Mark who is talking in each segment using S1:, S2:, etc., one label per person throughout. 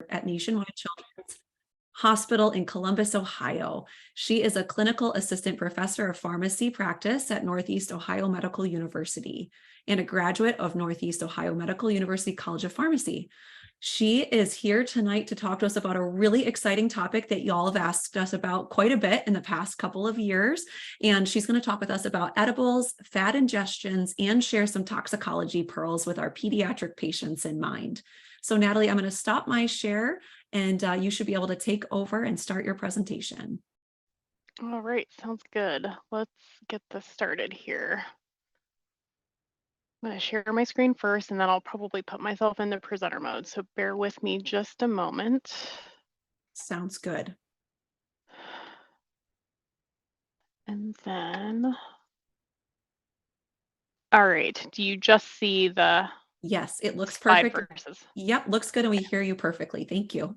S1: at Nationwide Children's Hospital in Columbus, Ohio. She is a clinical assistant professor of pharmacy practice at Northeast Ohio Medical University and a graduate of Northeast Ohio Medical University College of Pharmacy. She is here tonight to talk to us about a really exciting topic that y'all have asked us about quite a bit in the past couple of years. And she's going to talk with us about edibles, fad ingestions, and share some toxicology pearls with our pediatric patients in mind. So Natalie, I'm going to stop my share and you should be able to take over and start your presentation.
S2: All right, sounds good. Let's get this started here. I'm going to share my screen first, and then I'll probably put myself in the presenter mode. So bear with me just a moment.
S1: Sounds good.
S2: And then, all right, do you just see the
S1: Yes, it looks
S2: slide
S1: perfect.
S2: versus?
S1: Yep, looks good and we hear you perfectly. Thank you.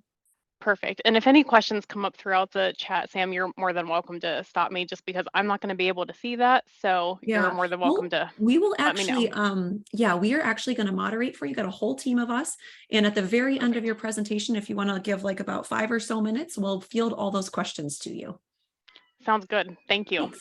S2: Perfect. And if any questions come up throughout the chat, Sam, you're more than welcome to stop me just because I'm not going to be able to see that. So you're more than welcome to
S1: we will
S2: let me
S1: actually,
S2: know.
S1: we are actually going to moderate for you. Got a whole team of us. And at the very end of your presentation, if you want to give like about 5 or so minutes, we'll field all those questions to you.
S2: Sounds good. Thank you.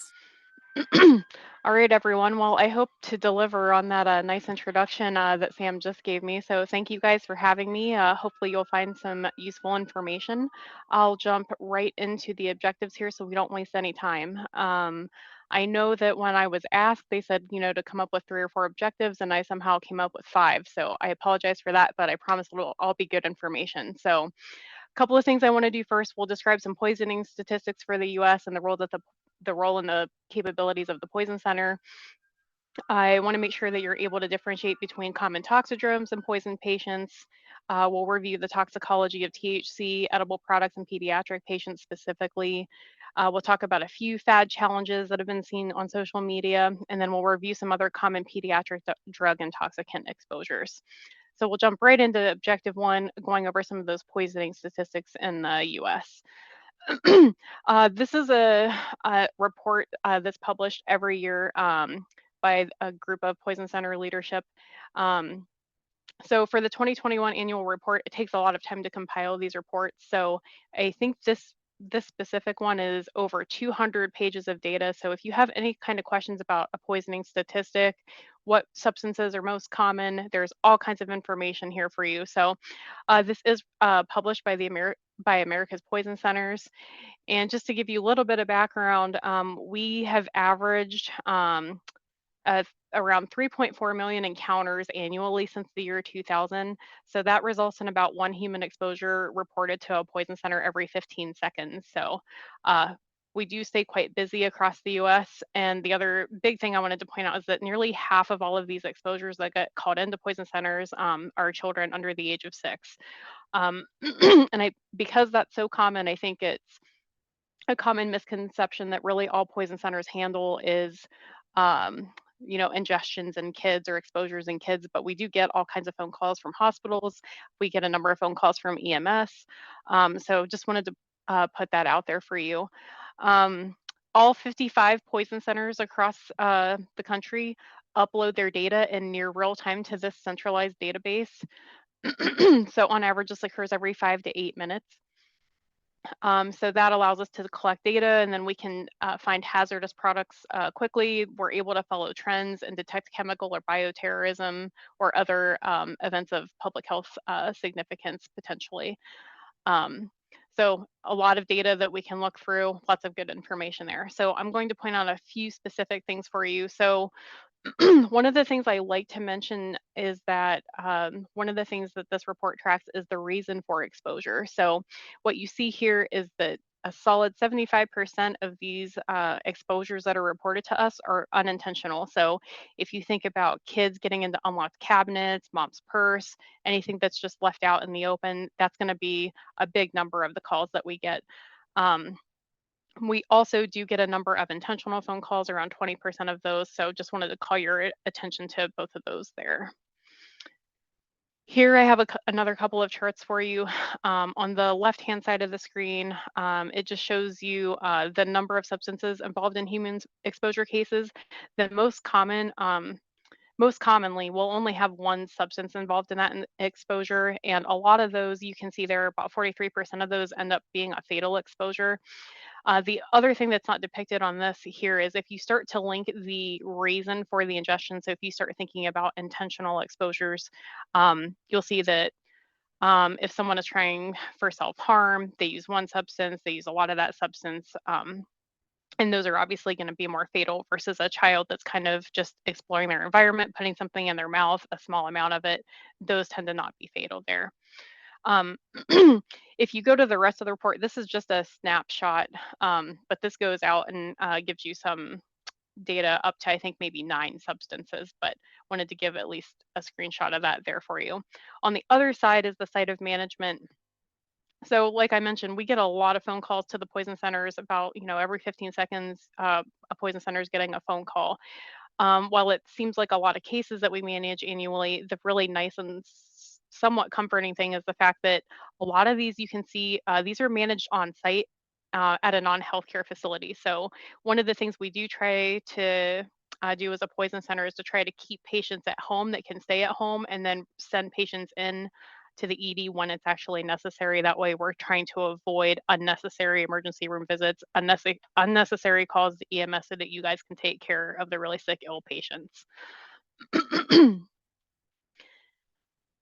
S1: Thanks.
S2: All right, everyone. Well, I hope to deliver on that nice introduction that Sam just gave me. So thank you guys for having me. Hopefully you'll find some useful information. I'll jump right into the objectives here so we don't waste any time. I know that when I was asked, they said, to come up with 3 or 4 objectives, and I somehow came up with 5. So I apologize for that, but I promise it'll all be good information. So a couple of things I want to do first. We'll describe some poisoning statistics for the U.S. and the role and the capabilities of the Poison Center. I want to make sure that you're able to differentiate between common toxidromes and poison patients. We'll review the toxicology of THC, edible products in pediatric patients specifically. We'll talk about a few fad challenges that have been seen on social media, and then we'll review some other common pediatric drug intoxicant exposures. So we'll jump right into objective 1, going over some of those poisoning statistics in the US. This is a report that's published every year by a group of Poison Center leadership. So for the 2021 annual report, it takes a lot of time to compile these reports. So I think this specific one is over 200 pages of data. So if you have any kind of questions about a poisoning statistic, what substances are most common, there's all kinds of information here for you. So this is published by America's Poison Centers. And just to give you a little bit of background, we have averaged around 3.4 million encounters annually since the year 2000. So that results in about 1 human exposure reported to a poison center every 15 seconds. So we do stay quite busy across the US. And the other big thing I wanted to point out is that nearly half of all of these exposures that get called into poison centers are children under the age of 6. And because that's so common, I think it's a common misconception that really all poison centers handle is ingestions in kids or exposures in kids, but we do get all kinds of phone calls from hospitals. We get a number of phone calls from EMS. So just wanted to put that out there for you. All 55 poison centers across the country upload their data in near real time to this centralized database. So on average, this occurs every 5 to 8 minutes. So that allows us to collect data, and then we can find hazardous products quickly. We're able to follow trends and detect chemical or bioterrorism or other events of public health significance potentially. So a lot of data that we can look through, lots of good information there. So I'm going to point out a few specific things for you. So one of the things I like to mention is that one of the things that this report tracks is the reason for exposure. So what you see here is that a solid 75% of these exposures that are reported to us are unintentional. So if you think about kids getting into unlocked cabinets, mom's purse, anything that's just left out in the open, that's going to be a big number of the calls that we get. We also do get a number of intentional phone calls, around 20% of those. So just wanted to call your attention to both of those there. Here I have another couple of charts for you. On the left-hand side of the screen, it just shows you the number of substances involved in human exposure cases. The most common most commonly we'll only have one substance involved in that exposure, and a lot of those, you can see there, about 43% of those end up being a fatal exposure. The other thing that's not depicted on this here is if you start to link the reason for the ingestion, so if you start thinking about intentional exposures, you'll see that if someone is trying for self-harm, they use one substance, they use a lot of that substance, and those are obviously going to be more fatal versus a child that's kind of just exploring their environment, putting something in their mouth, a small amount of it. Those tend to not be fatal there. If you go to the rest of the report, this is just a snapshot, but this goes out and gives you some data up to, I think, maybe 9 substances, but wanted to give at least a screenshot of that there for you. On the other side is the site of management. So like I mentioned, we get a lot of phone calls to the poison centers about, every 15 seconds, a poison center is getting a phone call. While it seems like a lot of cases that we manage annually, the really nice and somewhat comforting thing is the fact that a lot of these, you can see, these are managed on site at a non-healthcare facility. So one of the things we do try to do as a poison center is to try to keep patients at home that can stay at home, and then send patients in to the ED when it's actually necessary. That way we're trying to avoid unnecessary emergency room visits, unnecessary calls to EMS, so that you guys can take care of the really sick, ill patients.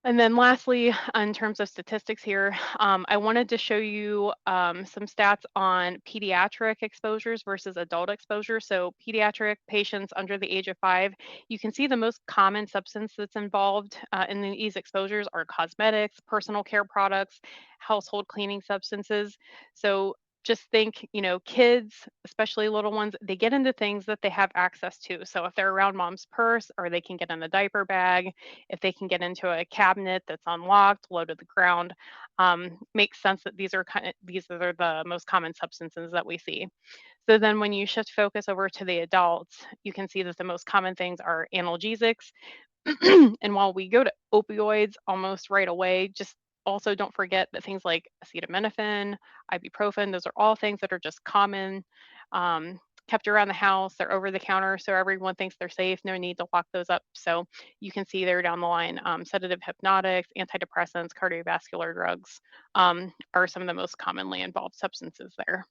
S2: And then lastly, in terms of statistics here, I wanted to show you some stats on pediatric exposures versus adult exposure. So pediatric patients under the age of 5, you can see the most common substance that's involved in these exposures are cosmetics, personal care products, household cleaning substances. So just think, kids, especially little ones, they get into things that they have access to. So if they're around mom's purse, or they can get in a diaper bag, if they can get into a cabinet that's unlocked, low to the ground, makes sense that these are the most common substances that we see. So then when you shift focus over to the adults, you can see that the most common things are analgesics. And while we go to opioids almost right away, just also don't forget that things like acetaminophen, ibuprofen, those are all things that are just common, kept around the house. They're over the counter, so everyone thinks they're safe. No need to lock those up. So you can see there down the line, sedative hypnotics, antidepressants, cardiovascular drugs are some of the most commonly involved substances there.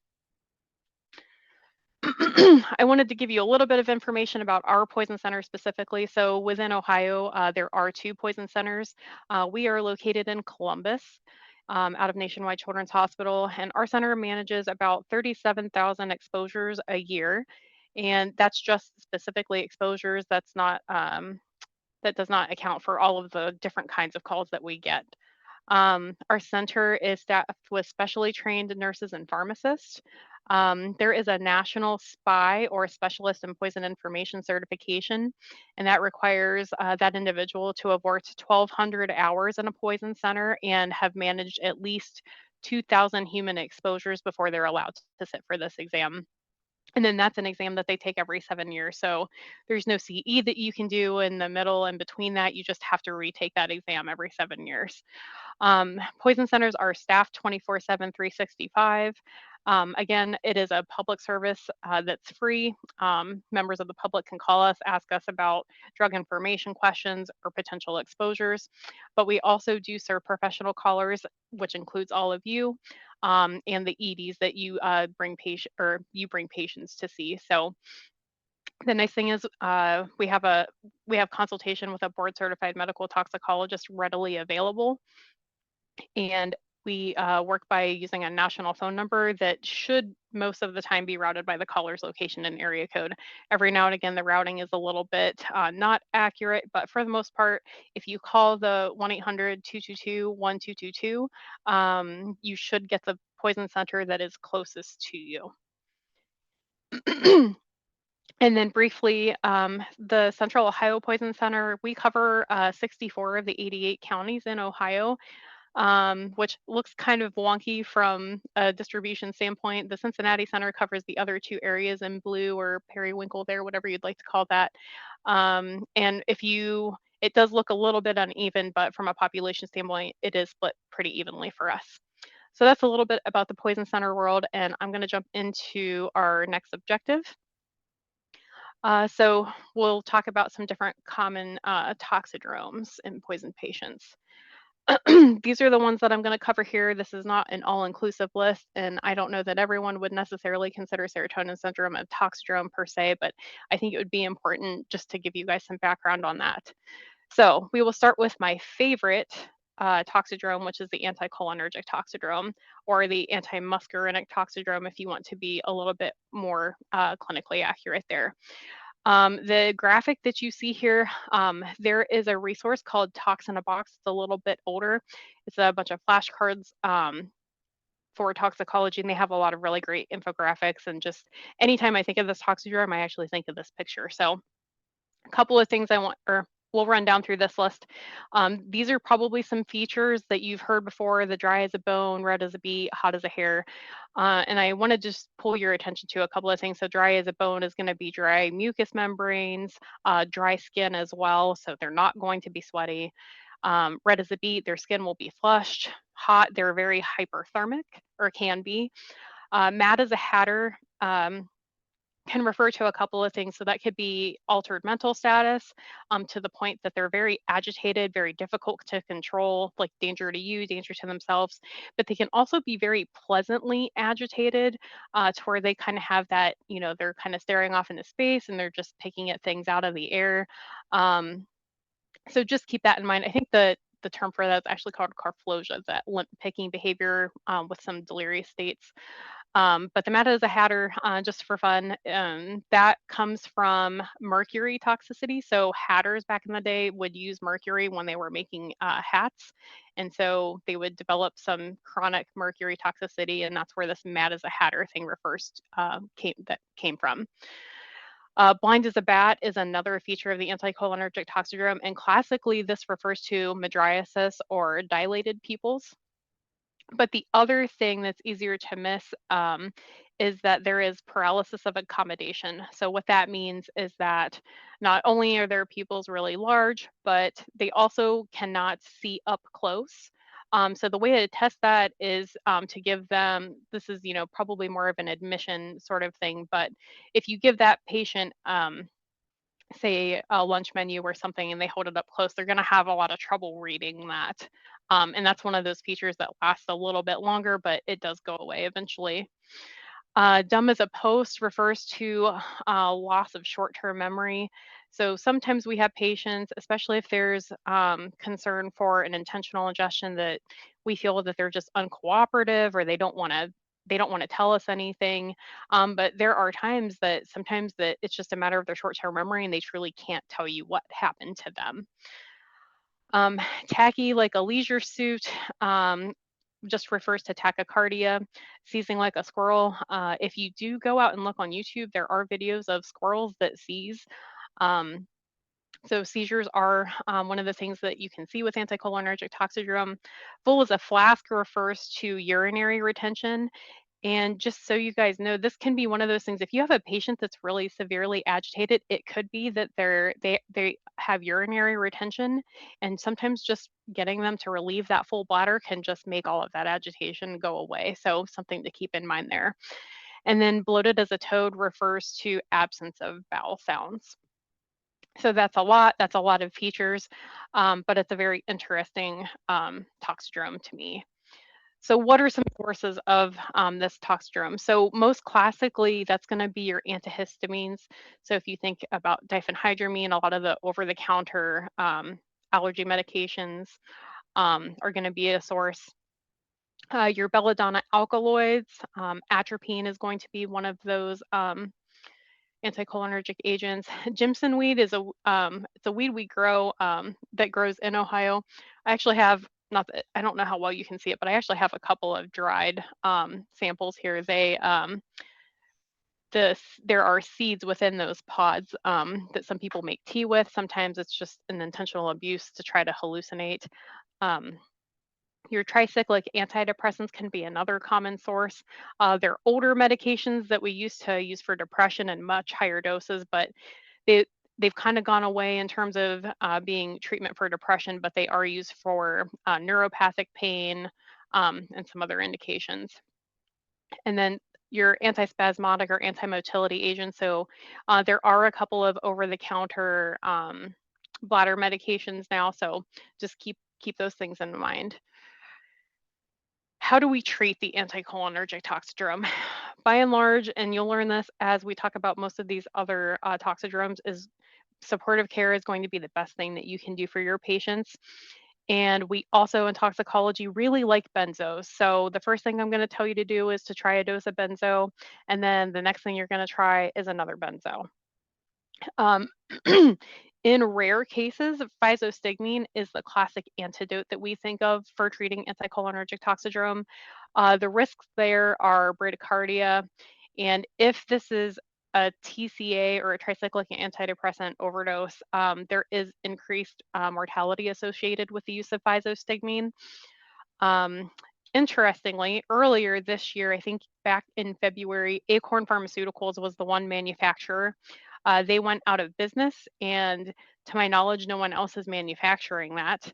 S2: I wanted to give you a little bit of information about our poison center specifically. So within Ohio, there are 2 poison centers. We are located in Columbus, out of Nationwide Children's Hospital, and our center manages about 37,000 exposures a year. And that's just specifically exposures. That does not account for all of the different kinds of calls that we get. Our center is staffed with specially trained nurses and pharmacists. There is a national SPI, or specialist in poison information certification, and that requires that individual to have worked 1,200 hours in a poison center and have managed at least 2,000 human exposures before they're allowed to sit for this exam. And then that's an exam that they take every 7 years. So there's no CE that you can do in the middle and between that. You just have to retake that exam every 7 years. Poison centers are staffed 24/7, 365. Again, it is a public service that's free. Members of the public can call us, ask us about drug information questions or potential exposures. But we also do serve professional callers, which includes all of you, and the EDs that you bring patients to see. So the nice thing is we have consultation with a board certified medical toxicologist readily available. And we work by using a national phone number that should most of the time be routed by the caller's location and area code. Every now and again, the routing is a little bit not accurate, but for the most part, if you call the 1-800-222-1222, you should get the poison center that is closest to you. And then briefly, the Central Ohio Poison Center, we cover 64 of the 88 counties in Ohio. Which looks kind of wonky from a distribution standpoint. The Cincinnati Center covers the other 2 areas in blue, or periwinkle there, whatever you'd like to call that. And it does look a little bit uneven, but from a population standpoint, it is split pretty evenly for us. So that's a little bit about the poison center world, and I'm going to jump into our next objective. So we'll talk about some different common toxidromes in poisoned patients. These are the ones that I'm going to cover here. This is not an all-inclusive list, and I don't know that everyone would necessarily consider serotonin syndrome a toxidrome per se, but I think it would be important just to give you guys some background on that. So we will start with my favorite toxidrome, which is the anticholinergic toxidrome, or the antimuscarinic toxidrome if you want to be a little bit more clinically accurate there. The graphic that you see here, there is a resource called Tox in a Box. It's a little bit older. It's a bunch of flashcards for toxicology, and they have a lot of really great infographics. And just anytime I think of this toxidrome, I actually think of this picture. So a couple of things I want, or we'll run down through this list. These are probably some features that you've heard before: the dry as a bone, red as a beet, hot as a hair. And I want to just pull your attention to a couple of things. So dry as a bone is going to be dry mucous membranes, dry skin as well, so they're not going to be sweaty. Red as a beet, their skin will be flushed. Hot, they're very hyperthermic, or can be. Mad as a hatter, can refer to a couple of things. So that could be altered mental status, to the point that they're very agitated, very difficult to control, like danger to you, danger to themselves. But they can also be very pleasantly agitated, to where they kind of have that, they're kind of staring off into space and they're just picking at things out of the air. So just keep that in mind. I think the term for that is actually called carflosia, that limp picking behavior with some delirious states. But the Mad as a Hatter, just for fun, that comes from mercury toxicity. So hatters back in the day would use mercury when they were making hats. And so they would develop some chronic mercury toxicity, and that's where this Mad as a Hatter thing came from. Blind as a bat is another feature of the anticholinergic toxidrome, and classically this refers to mydriasis or dilated pupils. But the other thing that's easier to miss, is that there is paralysis of accommodation. So what that means is that not only are their pupils really large, but they also cannot see up close. So the way to test that is to give them, this is, probably more of an admission sort of thing, but if you give that patient, say a lunch menu or something, and they hold it up close, they're going to have a lot of trouble reading that. And that's one of those features that lasts a little bit longer, but it does go away eventually. Dumb as a post refers to loss of short-term memory. So sometimes we have patients, especially if there's concern for an intentional ingestion, that we feel that they're just uncooperative, or they don't want to tell us anything. But there are times that sometimes that it's just a matter of their short-term memory, and they truly can't tell you what happened to them. Tacky like a leisure suit, just refers to tachycardia. Seizing like a squirrel. If you do go out and look on YouTube, there are videos of squirrels that seize. So seizures are one of the things that you can see with anticholinergic toxidrome. Full as a flask refers to urinary retention. And just so you guys know, this can be one of those things. If you have a patient that's really severely agitated, it could be that they have urinary retention, and sometimes just getting them to relieve that full bladder can just make all of that agitation go away. So something to keep in mind there. And then bloated as a toad refers to absence of bowel sounds. So that's a lot of features, but it's a very interesting toxidrome to me. So what are some sources of this toxidrome? So most classically, that's going to be your antihistamines. So if you think about diphenhydramine, a lot of the over-the-counter allergy medications are going to be a source. Your belladonna alkaloids, atropine is going to be one of those anticholinergic agents. Jimson weed is it's a weed we grow that grows in Ohio. I actually have, not that, I don't know how well you can see it, but I actually have a couple of dried samples here. There are seeds within those pods that some people make tea with. Sometimes it's just an intentional abuse to try to hallucinate. Your tricyclic antidepressants can be another common source. They're older medications that we used to use for depression in much higher doses, but they've kind of gone away in terms of being treatment for depression, but they are used for neuropathic pain and some other indications. And then your antispasmodic or antimotility agents. So there are a couple of over-the-counter bladder medications now, so just keep those things in mind. How do we treat the anticholinergic toxidrome? By and large, and you'll learn this as we talk about most of these other toxidromes, is supportive care is going to be the best thing that you can do for your patients. And we also in toxicology really like benzos. So the first thing I'm going to tell you to do is to try a dose of benzo, and then the next thing you're going to try is another benzo. In rare cases, physostigmine is the classic antidote that we think of for treating anticholinergic toxidrome. The risks there are bradycardia, and if this is a TCA or a tricyclic antidepressant overdose, there is increased mortality associated with the use of physostigmine. Interestingly, earlier this year, I think back in February, Acorn Pharmaceuticals was the one manufacturer. They went out of business, and to my knowledge, no one else is manufacturing that.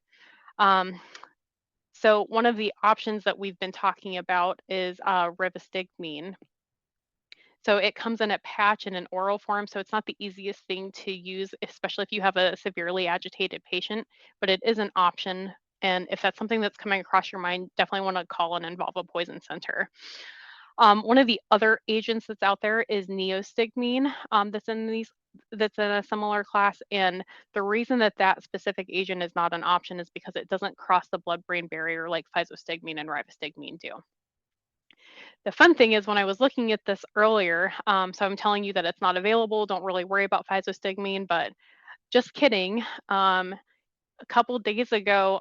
S2: So one of the options that we've been talking about is rivastigmine. So it comes in a patch in an oral form, so it's not the easiest thing to use, especially if you have a severely agitated patient, but it is an option. And if that's something that's coming across your mind, definitely want to call and involve a poison center. One of the other agents that's out there is neostigmine, that's in a similar class. And the reason that that specific agent is not an option is because it doesn't cross the blood-brain barrier like physostigmine and rivastigmine do. The fun thing is when I was looking at this earlier, so I'm telling you that it's not available, don't really worry about physostigmine, but just kidding. A couple days ago,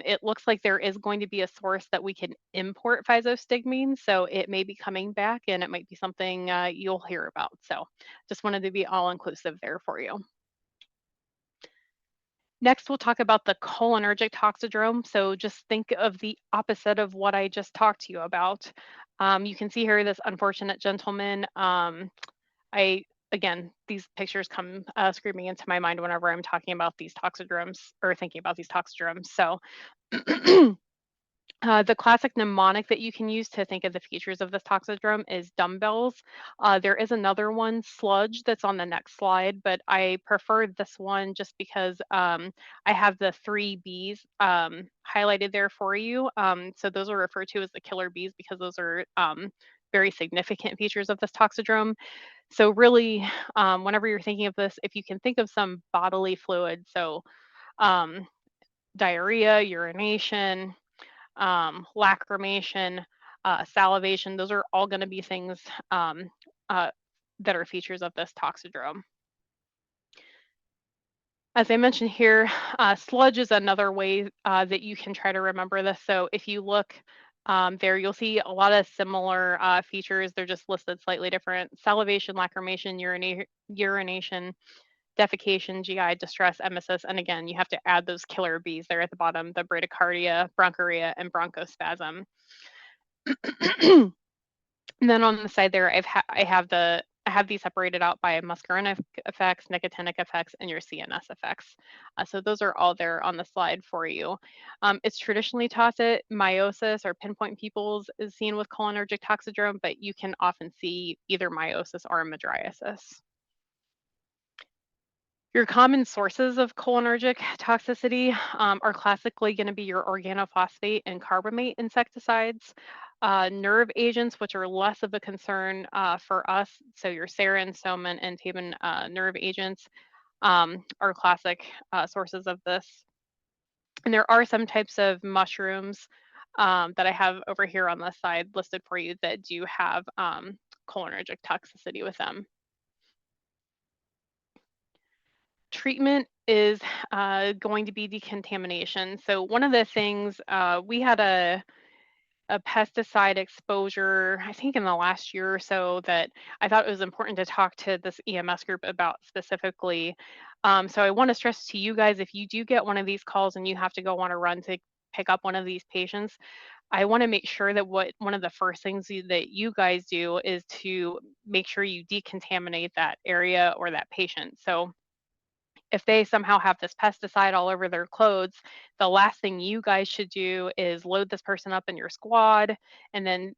S2: it looks like there is going to be a source that we can import physostigmine, so it may be coming back and it might be something you'll hear about. So just wanted to be all inclusive there for you. Next, we'll talk about the cholinergic toxidrome. So just think of the opposite of what I just talked to you about. You can see here this unfortunate gentleman. Again, these pictures come screaming into my mind whenever I'm talking about these toxidromes or thinking about these toxidromes. So the classic mnemonic that you can use to think of the features of this toxidrome is dumbbells. There is another one, sludge, that's on the next slide, but I prefer this one just because I have the 3 Bs highlighted there for you. So those are referred to as the killer bees because those are very significant features of this toxidrome. So really, whenever you're thinking of this, if you can think of some bodily fluid, so diarrhea, urination, lacrimation, salivation, those are all going to be things that are features of this toxidrome. As I mentioned here, sludge is another way that you can try to remember this. So if you look there, you'll see a lot of similar features. They're just listed slightly different. Salivation, lacrimation, urination, defecation, GI distress, emesis, and again, you have to add those killer bees there at the bottom, the bradycardia, bronchuria, and bronchospasm. And then on the side there, I have these separated out by muscarinic effects, nicotinic effects, and your CNS effects. So those are all there on the slide for you. It's traditionally taught that meiosis or pinpoint pupils is seen with cholinergic toxidrome, but you can often see either meiosis or mydriasis. Your common sources of cholinergic toxicity are classically going to be your organophosphate and carbamate insecticides. Nerve agents, which are less of a concern for us, so your sarin, soman, and taban nerve agents are classic sources of this. And there are some types of mushrooms that I have over here on the side listed for you that do have cholinergic toxicity with them. Treatment is going to be decontamination. So one of the things, we had a pesticide exposure, I think in the last year or so, that I thought it was important to talk to this EMS group about specifically. So I want to stress to you guys, if you do get one of these calls and you have to go on a run to pick up one of these patients, I want to make sure that one of the first things that you guys do is to make sure you decontaminate that area or that patient. So if they somehow have this pesticide all over their clothes, the last thing you guys should do is load this person up in your squad and then,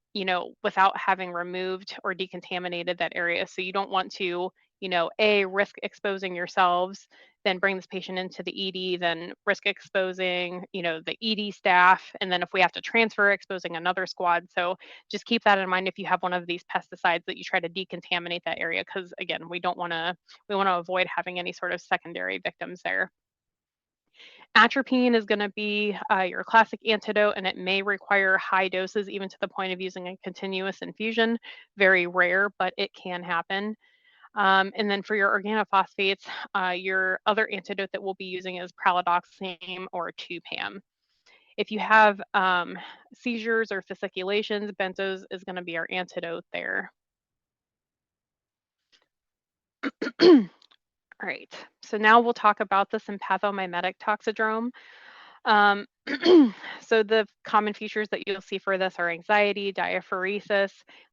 S2: without having removed or decontaminated that area. So you don't want to, risk exposing yourselves, then bring this patient into the ED, then risk exposing, the ED staff. And then if we have to transfer, exposing another squad. So just keep that in mind if you have one of these pesticides, that you try to decontaminate that area, because again, we want to avoid having any sort of secondary victims there. Atropine is going to be your classic antidote, and it may require high doses, even to the point of using a continuous infusion. Very rare, but it can happen. And then for your organophosphates, your other antidote that we'll be using is pralidoxime or 2-PAM. If you have seizures or fasciculations, benzos is going to be our antidote there. All right, so now we'll talk about the sympathomimetic toxidrome. So the common features that you'll see for this are anxiety, diaphoresis,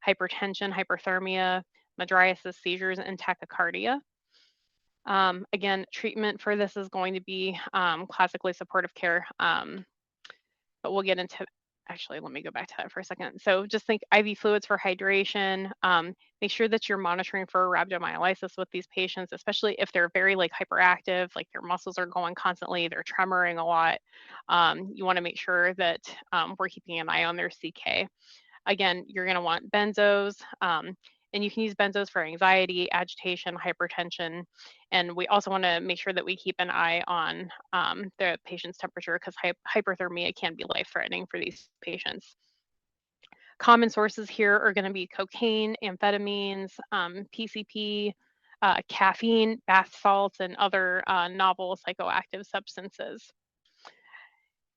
S2: hypertension, hyperthermia, mydriasis, seizures, and tachycardia. Again, treatment for this is going to be classically supportive care, but we'll get into, actually, let me go back to that for a second. So just think IV fluids for hydration. Make sure that you're monitoring for rhabdomyolysis with these patients, especially if they're very hyperactive, like their muscles are going constantly, they're tremoring a lot. You want to make sure that we're keeping an eye on their CK. Again, you're going to want benzos, and you can use benzos for anxiety, agitation, hypertension. And we also want to make sure that we keep an eye on the patient's temperature, because hyperthermia can be life-threatening for these patients. Common sources here are going to be cocaine, amphetamines, PCP, caffeine, bath salts, and other novel psychoactive substances.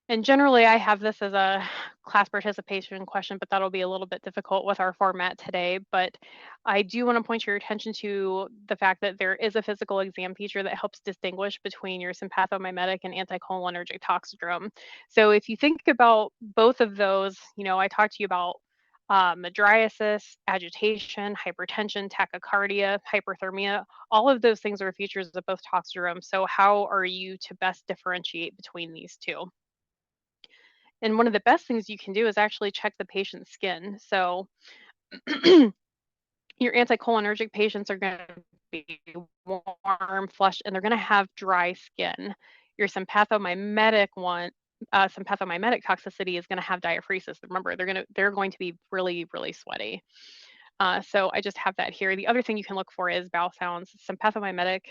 S2: And generally, I have this as a class participation question, but that'll be a little bit difficult with our format today. But I do want to point your attention to the fact that there is a physical exam feature that helps distinguish between your sympathomimetic and anticholinergic toxidrome. So if you think about both of those, I talked to you about mydriasis, agitation, hypertension, tachycardia, hyperthermia. All of those things are features of both toxidromes. So how are you to best differentiate between these two? And one of the best things you can do is actually check the patient's skin. So your anticholinergic patients are going to be warm, flushed, and they're going to have dry skin. Your sympathomimetic toxicity is going to have diaphoresis. Remember, they're going to be really, really sweaty. So I just have that here. The other thing you can look for is bowel sounds. Sympathomimetic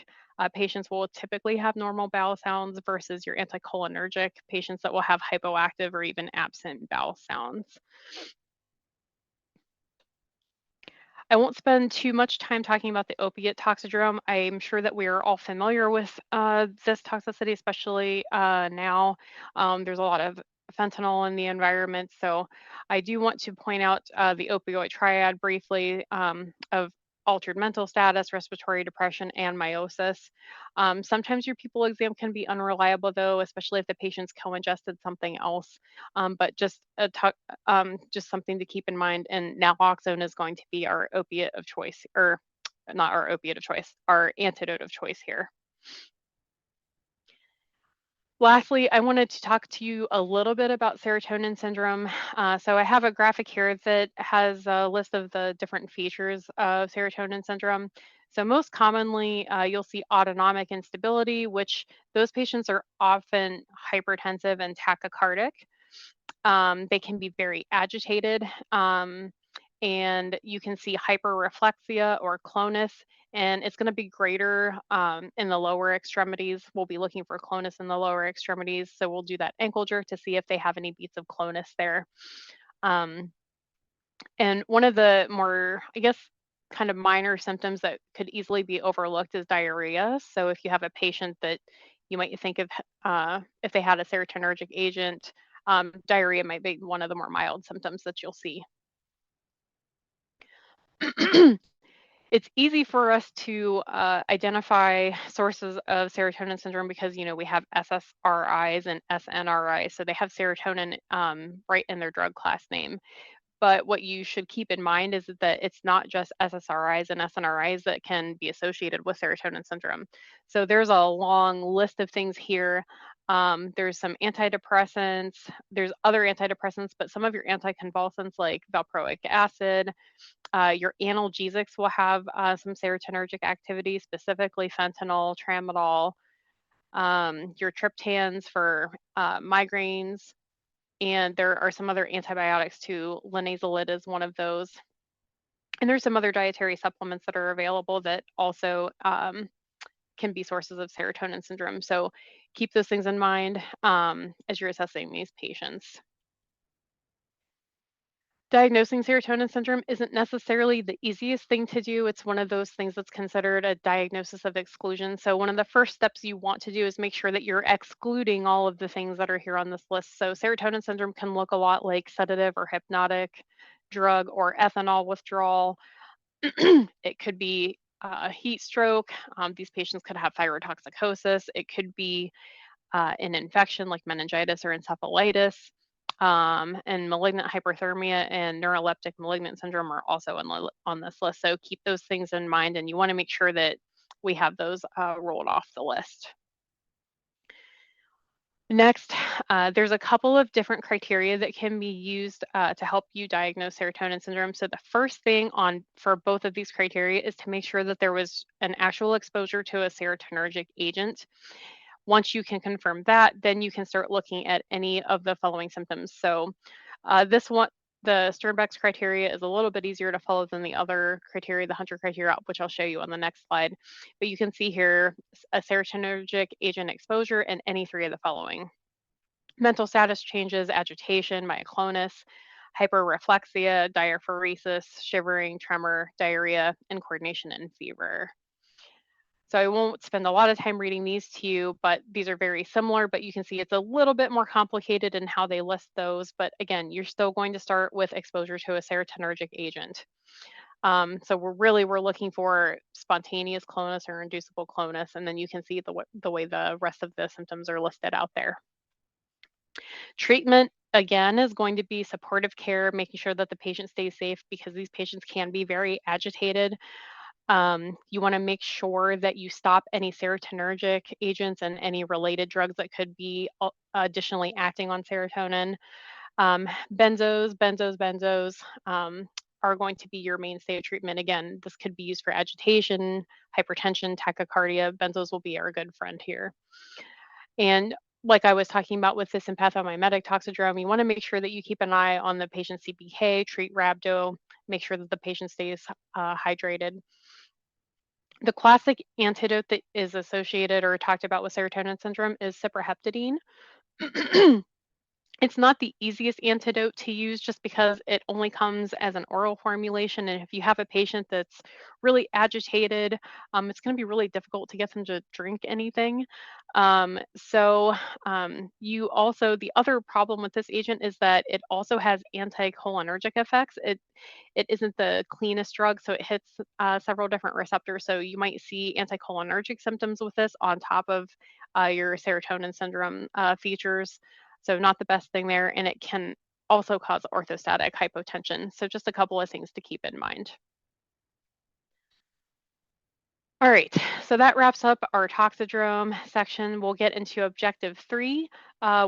S2: patients will typically have normal bowel sounds versus your anticholinergic patients that will have hypoactive or even absent bowel sounds. I won't spend too much time talking about the opiate toxidrome. I'm sure that we are all familiar with this toxicity, especially now. There's a lot of fentanyl in the environment. So I do want to point out the opioid triad briefly of altered mental status, respiratory depression, and meiosis. Sometimes your pupil exam can be unreliable though, especially if the patient's co-ingested something else. But just something to keep in mind. And naloxone is going to be our opiate of choice, or not our opiate of choice, our antidote of choice here. Lastly, I wanted to talk to you a little bit about serotonin syndrome. So I have a graphic here that has a list of the different features of serotonin syndrome. So most commonly, you'll see autonomic instability, which those patients are often hypertensive and tachycardic. They can be very agitated, and you can see hyperreflexia or clonus, and it's going to be greater in the lower extremities. We'll be looking for clonus in the lower extremities, so we'll do that ankle jerk to see if they have any beats of clonus there. And one of the more, I guess, kind of minor symptoms that could easily be overlooked is diarrhea. So if you have a patient that you might think of if they had a serotonergic agent, diarrhea might be one of the more mild symptoms that you'll see. It's easy for us to identify sources of serotonin syndrome because, we have SSRIs and SNRIs, so they have serotonin right in their drug class name. But what you should keep in mind is that it's not just SSRIs and SNRIs that can be associated with serotonin syndrome. So there's a long list of things here. There's some antidepressants, there's other antidepressants, but some of your anticonvulsants like valproic acid, your analgesics will have some serotonergic activity, specifically fentanyl, tramadol, your triptans for migraines, and there are some other antibiotics too. Linezolid is one of those. And there's some other dietary supplements that are available that also can be sources of serotonin syndrome. So keep those things in mind as you're assessing these patients. Diagnosing serotonin syndrome isn't necessarily the easiest thing to do. It's one of those things that's considered a diagnosis of exclusion. So one of the first steps you want to do is make sure that you're excluding all of the things that are here on this list. So serotonin syndrome can look a lot like sedative or hypnotic drug or ethanol withdrawal. It could be heat stroke. These patients could have thyrotoxicosis. It could be an infection like meningitis or encephalitis. And malignant hyperthermia and neuroleptic malignant syndrome are also on this list. So keep those things in mind, and you want to make sure that we have those rolled off the list. Next, there's a couple of different criteria that can be used to help you diagnose serotonin syndrome. So the first thing for both of these criteria is to make sure that there was an actual exposure to a serotonergic agent. Once you can confirm that, then you can start looking at any of the following symptoms. So this one, the Sternbeck's criteria is a little bit easier to follow than the other criteria, the Hunter criteria, which I'll show you on the next slide. But you can see here a serotonergic agent exposure and any three of the following: mental status changes, agitation, myoclonus, hyperreflexia, diaphoresis, shivering, tremor, diarrhea, incoordination, and fever. So I won't spend a lot of time reading these to you, but these are very similar, but you can see it's a little bit more complicated in how they list those. But again, you're still going to start with exposure to a serotonergic agent. So we're looking for spontaneous clonus or inducible clonus, and then you can see the way the rest of the symptoms are listed out there. Treatment, again, is going to be supportive care, making sure that the patient stays safe because these patients can be very agitated. You want to make sure that you stop any serotonergic agents and any related drugs that could be additionally acting on serotonin. Benzos are going to be your mainstay of treatment. Again, this could be used for agitation, hypertension, tachycardia. Benzos will be our good friend here. And like I was talking about with this empathomimetic toxidrome, you want to make sure that you keep an eye on the patient's CPK, treat rhabdo, make sure that the patient stays hydrated. The classic antidote that is associated or talked about with serotonin syndrome is cyproheptadine. It's not the easiest antidote to use just because it only comes as an oral formulation. And if you have a patient that's really agitated, it's going to be really difficult to get them to drink anything. The other problem with this agent is that it also has anticholinergic effects. It isn't the cleanest drug, so it hits several different receptors. So you might see anticholinergic symptoms with this on top of your serotonin syndrome features. So not the best thing there, and it can also cause orthostatic hypotension. So just a couple of things to keep in mind. All right, so that wraps up our toxidrome section. We'll get into objective 3,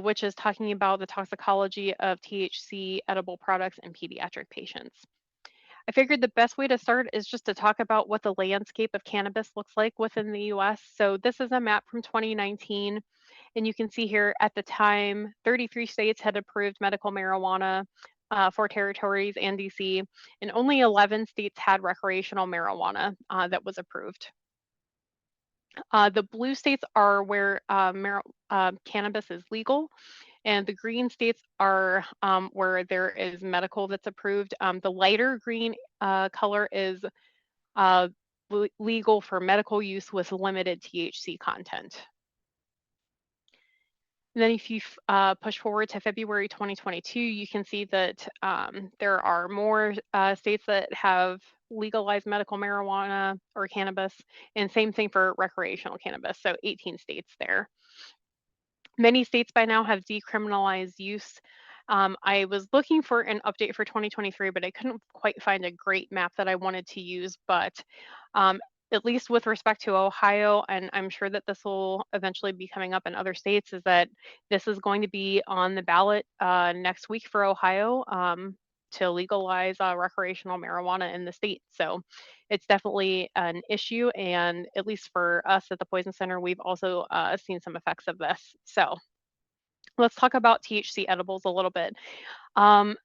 S2: which is talking about the toxicology of THC edible products in pediatric patients. I figured the best way to start is just to talk about what the landscape of cannabis looks like within the US. So this is a map from 2019. And you can see here at the time, 33 states had approved medical marijuana, 4 territories and DC, and only 11 states had recreational marijuana that was approved. The blue states are where cannabis is legal, and the green states are where there is medical that's approved. The lighter green color is legal for medical use with limited THC content. And then if you push forward to February 2022, you can see that there are more states that have legalized medical marijuana or cannabis, and same thing for recreational cannabis, so 18 states there. Many states by now have decriminalized use. I was looking for an update for 2023, but I couldn't quite find a great map that I wanted to use. But um, at least with respect to Ohio, and I'm sure that this will eventually be coming up in other states, is that this is going to be on the ballot next week for Ohio to legalize recreational marijuana in the state. So it's definitely an issue. And at least for us at the Poison Center, we've also seen some effects of this. So let's talk about THC edibles a little bit. Um,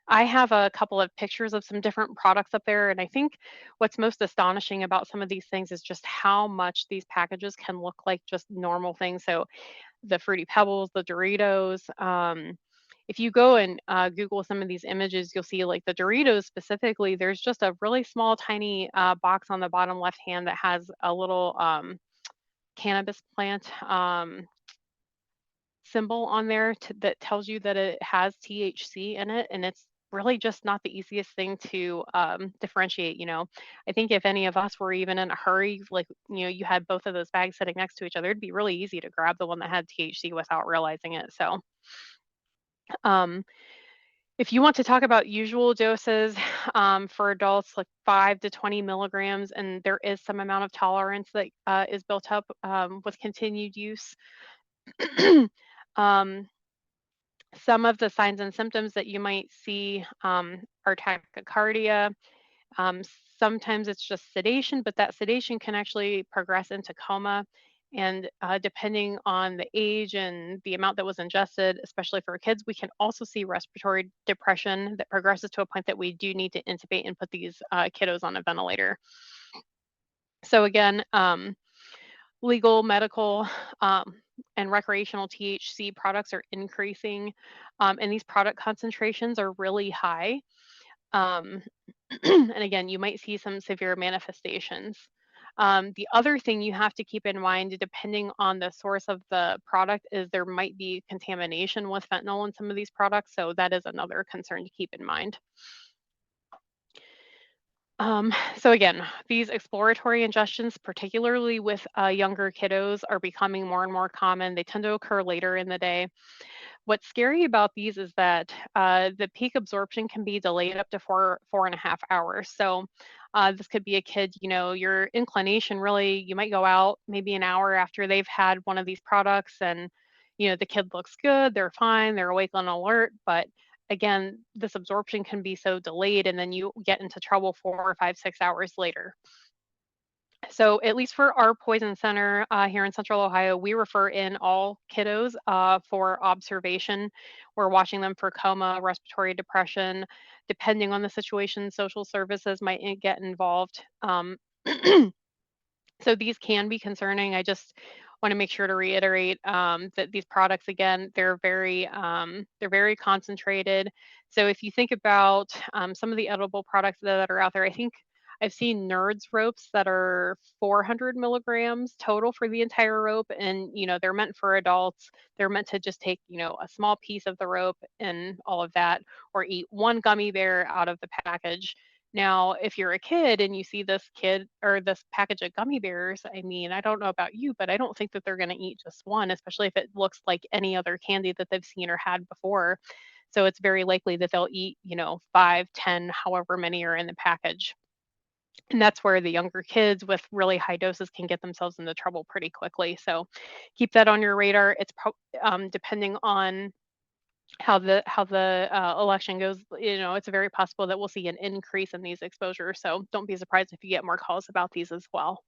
S2: I have a couple of pictures of some different products up there, and I think what's most astonishing about some of these things is just how much these packages can look like just normal things. So the Fruity Pebbles, the Doritos. If you go and Google some of these images, you'll see like the Doritos specifically, there's just a really small, tiny box on the bottom left hand that has a little cannabis plant symbol on there that tells you that it has THC in it, and it's really just not the easiest thing to differentiate. I think if any of us were even in a hurry, like you had both of those bags sitting next to each other, it'd be really easy to grab the one that had THC without realizing it. So um, if you want to talk about usual doses for adults, like 5 to 20 milligrams, and there is some amount of tolerance that is built up with continued use. um, some of the signs and symptoms that you might see are tachycardia. Um, Sometimes it's just sedation, but that sedation can actually progress into coma. And depending on the age and the amount that was ingested, especially for kids, we can also see respiratory depression that progresses to a point that we do need to intubate and put these kiddos on a ventilator. So again, legal, medical, and recreational THC products are increasing, and these product concentrations are really high. Um, and again, you might see some severe manifestations. The other thing you have to keep in mind, depending on the source of the product, is there might be contamination with fentanyl in some of these products. So that is another concern to keep in mind. So again, these exploratory ingestions, particularly with younger kiddos, are becoming more and more common. They tend to occur later in the day. What's scary about these is that the peak absorption can be delayed up to 4.5 hours. So this could be a kid, your inclination really, you might go out maybe an hour after they've had one of these products, and the kid looks good, they're fine, they're awake on alert, but again, this absorption can be so delayed, and then you get into trouble 4 or 5, 6 hours later. So at least for our Poison Center here in Central Ohio, we refer in all kiddos for observation. We're watching them for coma, respiratory depression. Depending on the situation, social services might get involved. So these can be concerning. I just want to make sure to reiterate that these products, again, they're very concentrated. So if you think about some of the edible products that are out there, I think I've seen Nerds ropes that are 400 milligrams total for the entire rope, and they're meant for adults. They're meant to just take a small piece of the rope and all of that, or eat one gummy bear out of the package. Now, if you're a kid and you see this kid or this package of gummy bears, I mean, I don't know about you, but I don't think that they're going to eat just one, especially if it looks like any other candy that they've seen or had before. So it's very likely that they'll eat, 5, 10, however many are in the package. And that's where the younger kids with really high doses can get themselves into trouble pretty quickly. So keep that on your radar. It's depending on how the election goes, it's very possible that we'll see an increase in these exposures. So don't be surprised if you get more calls about these as well.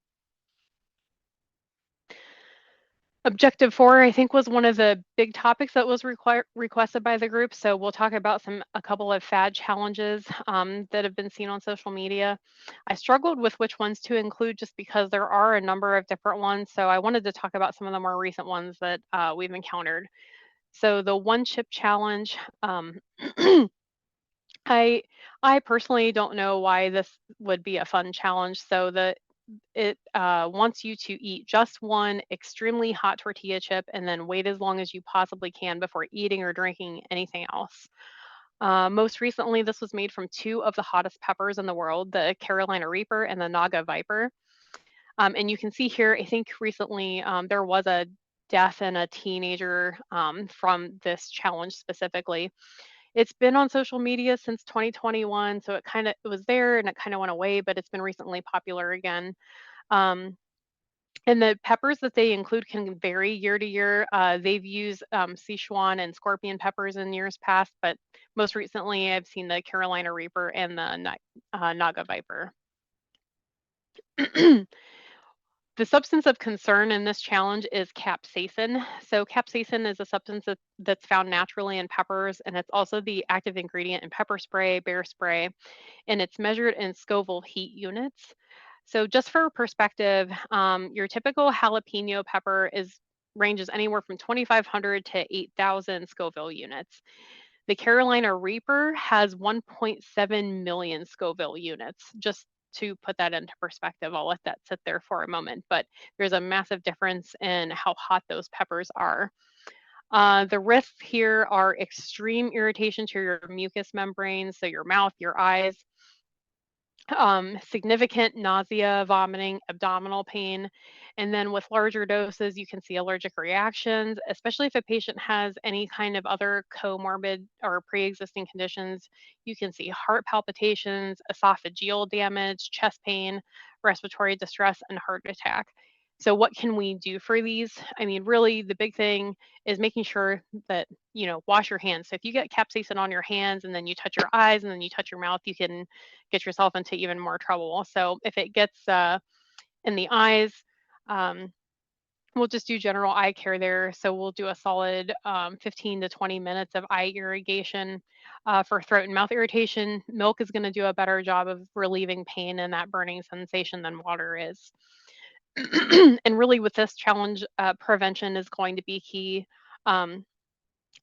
S2: Objective 4, I think, was one of the big topics that was requested by the group. So we'll talk about a couple of fad challenges that have been seen on social media. I struggled with which ones to include just because there are a number of different ones. So I wanted to talk about some of the more recent ones that we've encountered. So the one chip challenge, I personally don't know why this would be a fun challenge. So it wants you to eat just one extremely hot tortilla chip and then wait as long as you possibly can before eating or drinking anything else. Most recently, this was made from 2 of the hottest peppers in the world, the Carolina Reaper and the Naga Viper. And you can see here, I think recently there was a death in a teenager from this challenge specifically. It's been on social media since 2021, so it was there and it kind of went away, but it's been recently popular again. Um, and the peppers that they include can vary year to year. They've used Sichuan and scorpion peppers in years past, but most recently I've seen the Carolina Reaper and the Naga Viper. The substance of concern in this challenge is capsaicin. So capsaicin is a substance that's found naturally in peppers, and it's also the active ingredient in pepper spray, bear spray, and it's measured in Scoville heat units. So just for perspective, your typical jalapeno pepper ranges anywhere from 2,500 to 8,000 Scoville units. The Carolina Reaper has 1.7 million Scoville units. Just to put that into perspective, I'll let that sit there for a moment, but there's a massive difference in how hot those peppers are. The risks here are extreme irritation to your mucous membranes, so your mouth, your eyes, significant nausea, vomiting, abdominal pain. And then with larger doses, you can see allergic reactions, especially if a patient has any kind of other comorbid or pre-existing conditions. You can see heart palpitations, esophageal damage, chest pain, respiratory distress, and heart attack. So what can we do for these? I mean, really the big thing is making sure that, wash your hands. So if you get capsaicin on your hands and then you touch your eyes and then you touch your mouth, you can get yourself into even more trouble. So if it gets in the eyes, we'll just do general eye care there. So we'll do a solid 15 to 20 minutes of eye irrigation. For throat and mouth irritation, milk is going to do a better job of relieving pain and that burning sensation than water is. And really with this challenge, prevention is going to be key.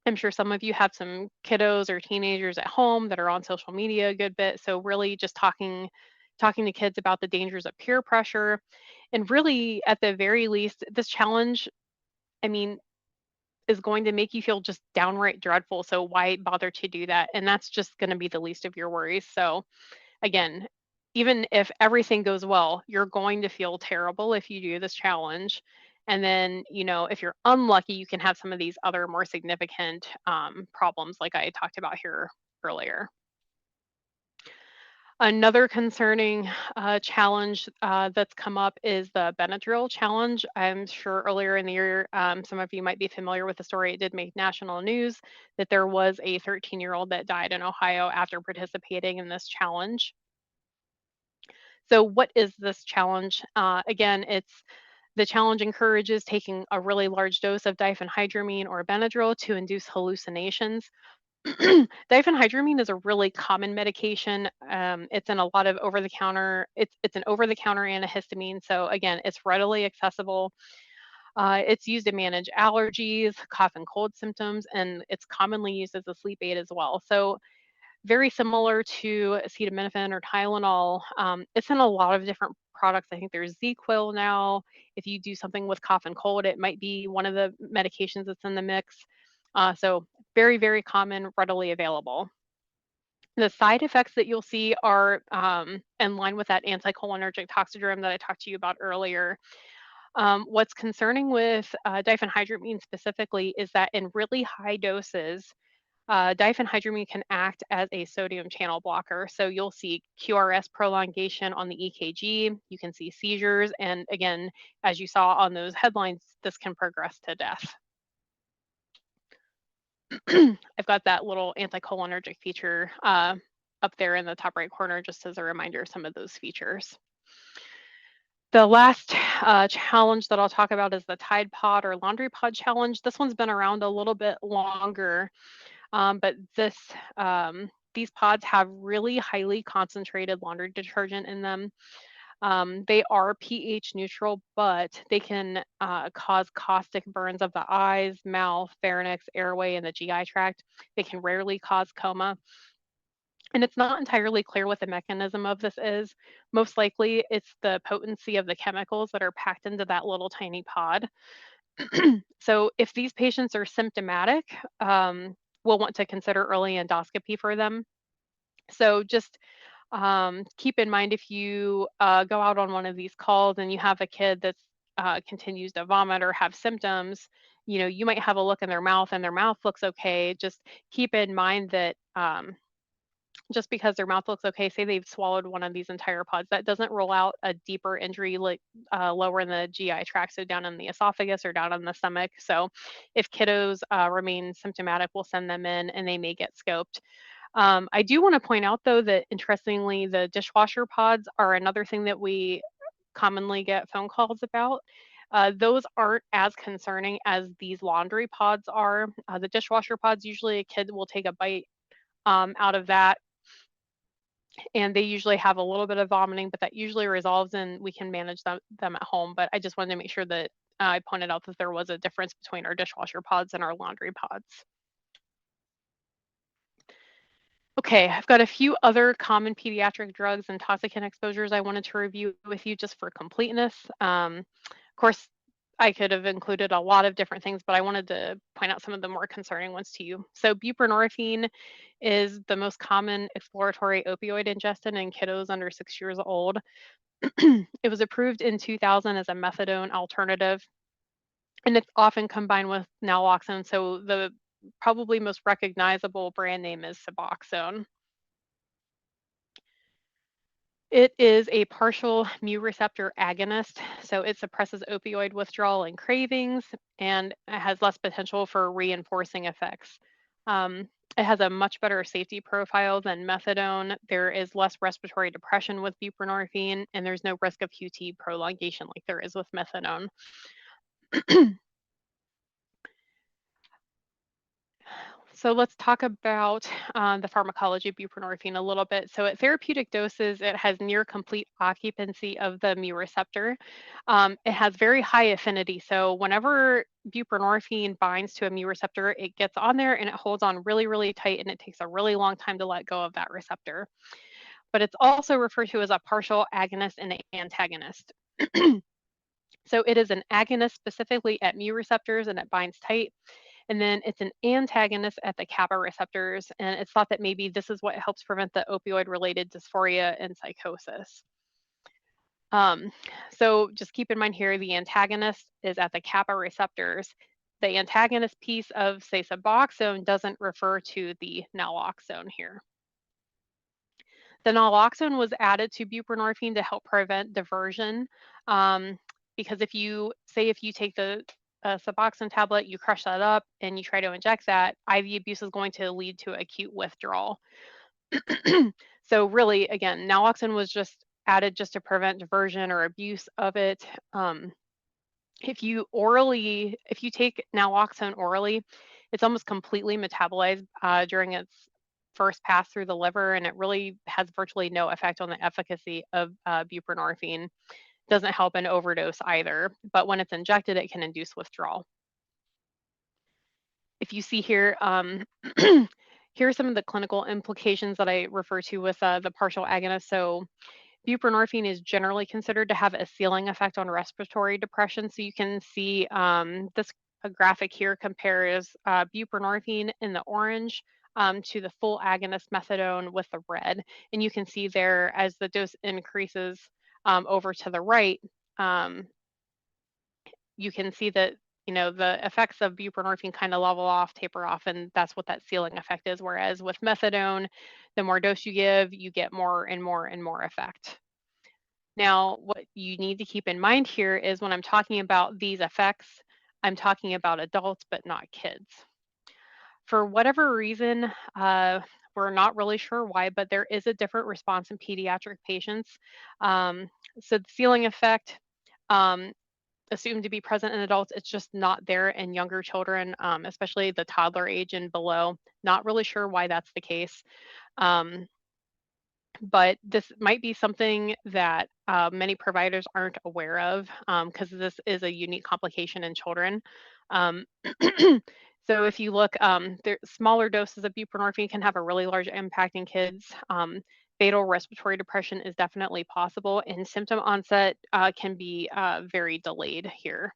S2: I'm sure some of you have some kiddos or teenagers at home that are on social media a good bit. So really just talking to kids about the dangers of peer pressure. And really, at the very least, this challenge, I mean, is going to make you feel just downright dreadful. So why bother to do that? And that's just going to be the least of your worries. So again, even if everything goes well, you're going to feel terrible if you do this challenge. And then, if you're unlucky, you can have some of these other more significant problems like I talked about here earlier. Another concerning challenge that's come up is the Benadryl challenge. I'm sure earlier in the year, some of you might be familiar with the story. It did make national news that there was a 13-year-old that died in Ohio after participating in this challenge. So what is this challenge? Again, the challenge encourages taking a really large dose of diphenhydramine or Benadryl to induce hallucinations. Diphenhydramine is a really common medication. It's in a lot of over-the-counter. It's an over-the-counter antihistamine. So again, it's readily accessible. It's used to manage allergies, cough and cold symptoms, and it's commonly used as a sleep aid as well. So very similar to acetaminophen or Tylenol. It's in a lot of different products. I think there's ZQuil now. If you do something with cough and cold, it might be one of the medications that's in the mix. So very, very common, readily available. The side effects that you'll see are in line with that anticholinergic toxidrome that I talked to you about earlier. What's concerning with diphenhydramine specifically is that in really high doses, diphenhydramine can act as a sodium channel blocker. So you'll see QRS prolongation on the EKG, you can see seizures, and again, as you saw on those headlines, this can progress to death. I've got that little anticholinergic feature up there in the top right corner, just as a reminder of some of those features. The last challenge that I'll talk about is the Tide Pod or Laundry Pod challenge. This one's been around a little bit longer. But these pods have really highly concentrated laundry detergent in them. They are pH neutral, but they can cause caustic burns of the eyes, mouth, pharynx, airway, and the GI tract. They can rarely cause coma. And it's not entirely clear what the mechanism of this is. Most likely, it's the potency of the chemicals that are packed into that little tiny pod. So if these patients are symptomatic, we'll want to consider early endoscopy for them. So just keep in mind if you go out on one of these calls and you have a kid that's continues to vomit or have symptoms, you might have a look in their mouth and their mouth looks okay. Just keep in mind that just because their mouth looks okay, say they've swallowed one of these entire pods, that doesn't rule out a deeper injury, like lower in the GI tract, so down in the esophagus or down in the stomach. So if kiddos remain symptomatic, we'll send them in and they may get scoped. I do want to point out, though, that interestingly, the dishwasher pods are another thing that we commonly get phone calls about. Those aren't as concerning as these laundry pods are. The dishwasher pods, usually a kid will take a bite out of that, and they usually have a little bit of vomiting, but that usually resolves and we can manage them at home. But I just wanted to make sure that I pointed out that there was a difference between our dishwasher pods and our laundry pods. Okay, I've got a few other common pediatric drugs and toxicant exposures I wanted to review with you just for completeness. Of course, I could have included a lot of different things, but I wanted to point out some of the more concerning ones to you. So buprenorphine is the most common exploratory opioid ingestion in kiddos under 6 years old. It was approved in 2000 as a methadone alternative, and it's often combined with naloxone. So the probably most recognizable brand name is Suboxone. It is a partial mu receptor agonist, so it suppresses opioid withdrawal and cravings, and it has less potential for reinforcing effects. It has a much better safety profile than methadone. There is less respiratory depression with buprenorphine, and there's no risk of QT prolongation like there is with methadone. So let's talk about the pharmacology of buprenorphine a little bit. So at therapeutic doses, it has near complete occupancy of the mu receptor. It has very high affinity. So whenever buprenorphine binds to a mu receptor, it gets on there and it holds on really, really tight, and it takes a really long time to let go of that receptor. But it's also referred to as a partial agonist and an antagonist. So it is an agonist specifically at mu receptors, and it binds tight. And then it's an antagonist at the kappa receptors, and it's thought that maybe this is what helps prevent the opioid-related dysphoria and psychosis. So just keep in mind here, the antagonist is at the kappa receptors. The antagonist piece of, say, Suboxone doesn't refer to the naloxone here. The naloxone was added to buprenorphine to help prevent diversion, because if you take the Suboxone tablet, you crush that up and you try to inject that, IV abuse is going to lead to acute withdrawal. So really, again, naloxone was just added just to prevent diversion or abuse of it. If you take naloxone orally, it's almost completely metabolized during its first pass through the liver, and it really has virtually no effect on the efficacy of buprenorphine. Doesn't help an overdose either, but when it's injected, it can induce withdrawal. If you see here, here are some of the clinical implications that I refer to with the partial agonist. So buprenorphine is generally considered to have a ceiling effect on respiratory depression. So you can see this graphic here compares buprenorphine in the orange to the full agonist methadone with the red. And you can see there, as the dose increases over to the right, you can see that the effects of buprenorphine kind of level off, taper off, and that's what that ceiling effect is. Whereas with methadone, the more dose you give, you get more and more and more effect. Now, what you need to keep in mind here is when I'm talking about these effects, I'm talking about adults, but not kids. For whatever reason, we're not really sure why, but there is a different response in pediatric patients. So the ceiling effect, assumed to be present in adults, it's just not there in younger children, especially the toddler age and below. Not really sure why that's the case. But this might be something that many providers aren't aware of, because this is a unique complication in children. So if you look, smaller doses of buprenorphine can have a really large impact in kids. Fatal respiratory depression is definitely possible, and symptom onset can be very delayed here.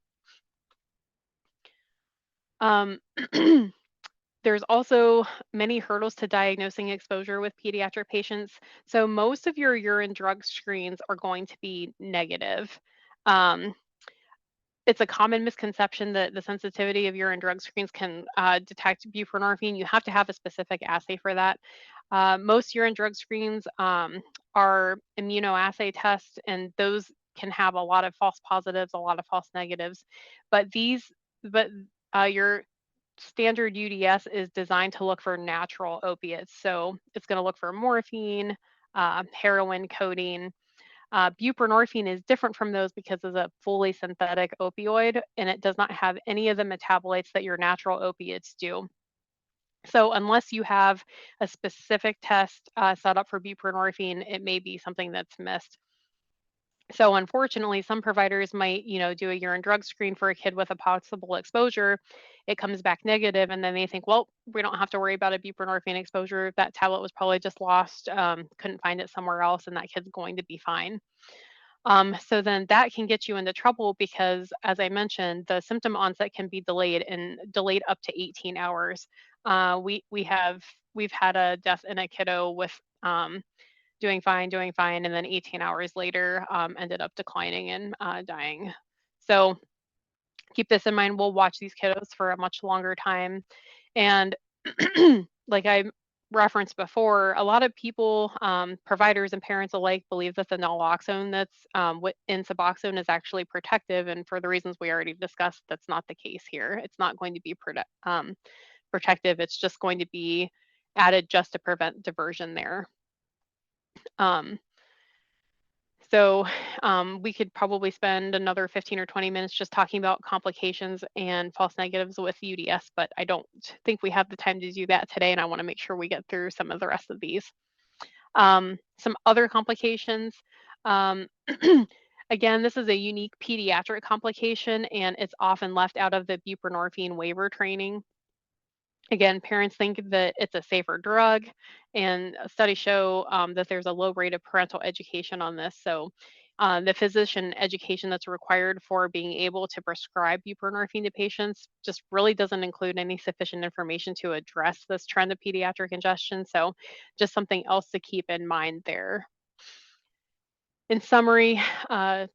S2: There's also many hurdles to diagnosing exposure with pediatric patients. So most of your urine drug screens are going to be negative. it's a common misconception that the sensitivity of urine drug screens can detect buprenorphine. You have to have a specific assay for that. Most urine drug screens are immunoassay tests, and those can have a lot of false positives, a lot of false negatives. But your standard UDS is designed to look for natural opiates. So it's going to look for morphine, heroin, codeine. Buprenorphine is different from those because it's a fully synthetic opioid, and it does not have any of the metabolites that your natural opiates do. So unless you have a specific test set up for buprenorphine, it may be something that's missed. So unfortunately, some providers might, do a urine drug screen for a kid with a possible exposure. It comes back negative, and then they think, well, we don't have to worry about a buprenorphine exposure. That tablet was probably just lost, couldn't find it somewhere else, and that kid's going to be fine. So then that can get you into trouble because, as I mentioned, the symptom onset can be delayed up to 18 hours. We've had a death in a kiddo with doing fine, and then 18 hours later ended up declining and dying. So keep this in mind. We'll watch these kiddos for a much longer time. And like I referenced before, a lot of people, providers and parents alike, believe that the naloxone that's in Suboxone is actually protective. And for the reasons we already discussed, that's not the case here. It's not going to be protective. It's just going to be added just to prevent diversion there. So we could probably spend another 15 or 20 minutes just talking about complications and false negatives with UDS, but I don't think we have the time to do that today, and I want to make sure we get through some of the rest of these. Some other complications. Again, this is a unique pediatric complication, and it's often left out of the buprenorphine waiver training. Again, parents think that it's a safer drug, and studies show that there's a low rate of parental education on this. So the physician education that's required for being able to prescribe buprenorphine to patients just really doesn't include any sufficient information to address this trend of pediatric ingestion. So just something else to keep in mind there. In summary,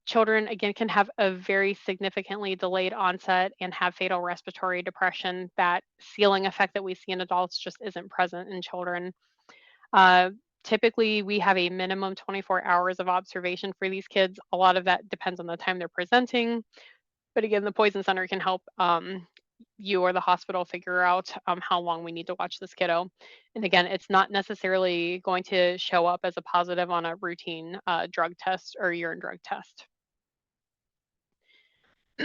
S2: children, again, can have a very significantly delayed onset and have fatal respiratory depression. That ceiling effect that we see in adults just isn't present in children. Typically, we have a minimum 24 hours of observation for these kids. A lot of that depends on the time they're presenting. But again, the Poison Center can help you or the hospital figure out how long we need to watch this kiddo. And again, it's not necessarily going to show up as a positive on a routine drug test or urine drug test.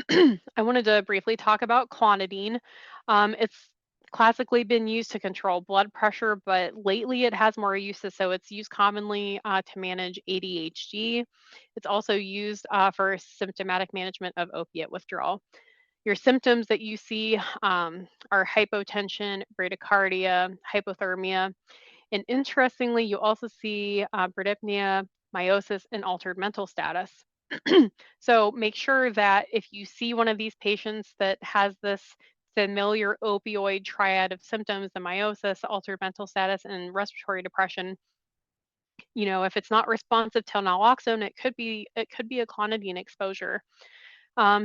S2: I wanted to briefly talk about clonidine. It's classically been used to control blood pressure, but lately it has more uses. So it's used commonly to manage ADHD. It's also used for symptomatic management of opiate withdrawal. Your symptoms that you see are hypotension, bradycardia, hypothermia, and interestingly, you also see bradypnea, meiosis, and altered mental status. So make sure that if you see one of these patients that has this familiar opioid triad of symptoms, the meiosis, altered mental status, and respiratory depression, if it's not responsive to naloxone, it could be a clonidine exposure.